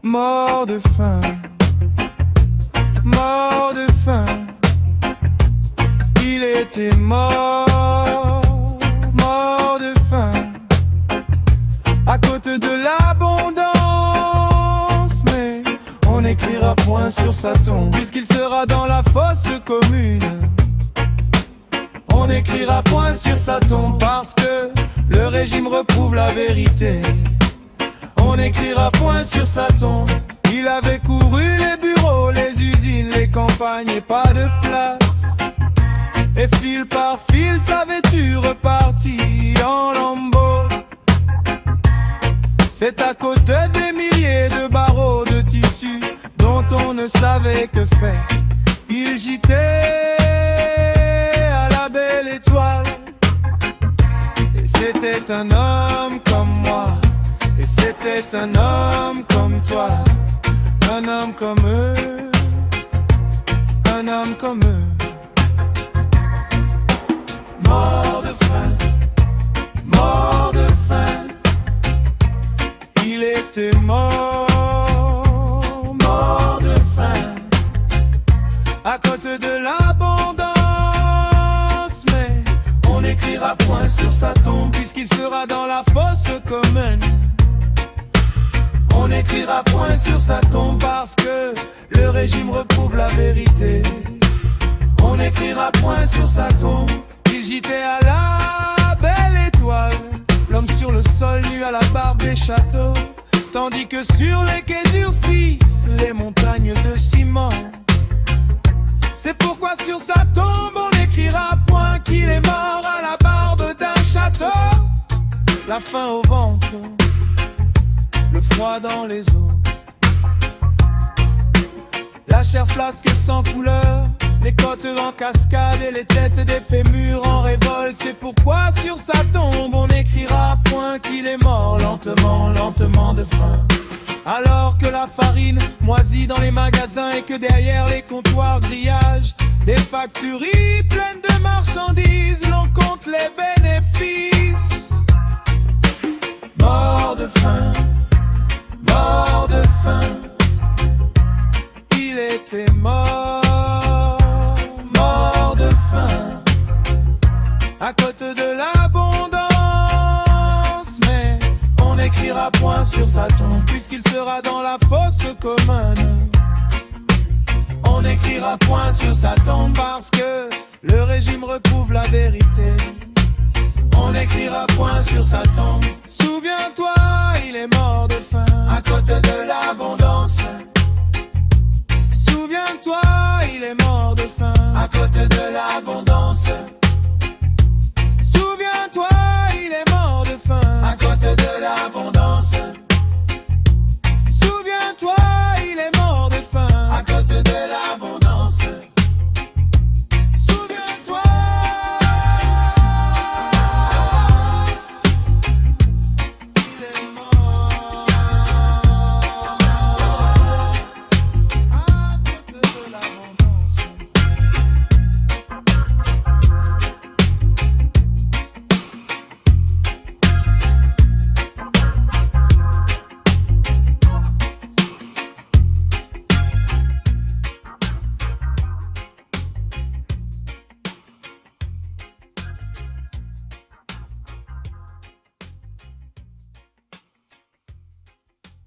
Mort de faim, mort de faim. Il était mort, mort de faim. À côté de l'abondance, mais on n'écrira point sur sa tombe, puisqu'il sera dans la fosse commune. On n'écrira point sur sa tombe, parce que le régime reprouve la vérité. On n'écrira point sur sa tombe. Il avait couru les bureaux, les usines, les campagnes et pas de place. Et fil par fil sa vêture repartit en lambeaux. C'est à côté des milliers de barreaux de tissu dont on ne savait que faire. Il gitait à la belle étoile. Et c'était un homme comme moi. Et c'était un homme comme toi, un homme comme eux, un homme comme eux. Mort de faim, mort de faim. Il était mort, mort de faim. À côté de l'abondance, mais on n'écrira point sur sa tombe, puisqu'il sera dans la fosse commune. On n'écrira point sur sa tombe, parce que le régime reprouve la vérité. On n'écrira point sur sa tombe. Il gitait à la belle étoile, l'homme sur le sol nu à la barbe des châteaux, tandis que sur les quais durcissent les montagnes de ciment. C'est pourquoi sur sa tombe on n'écrira point qu'il est mort à la barbe d'un château. La faim au ventre, le froid dans les os, la chair flasque sans couleur, les côtes en cascade et les têtes des fémurs en révolte. C'est pourquoi sur sa tombe on n'écrira point qu'il est mort lentement, lentement de faim. Alors que la farine moisit dans les magasins et que derrière les comptoirs grillage des factories pleines de marchandises, l'on compte les bénéfices. Mort de faim, mort de faim. Il était mort, mort de faim. À côté de l'abondance, mais on n'écrira point sur sa tombe, puisqu'il sera dans la fosse commune. On n'écrira point sur sa tombe, parce que le régime reprouve la vérité. On n'écrira point sur sa tombe. Souviens-toi, il est mort de faim. À côté de l'abondance. Souviens-toi, il est mort de faim. À côté de l'abondance.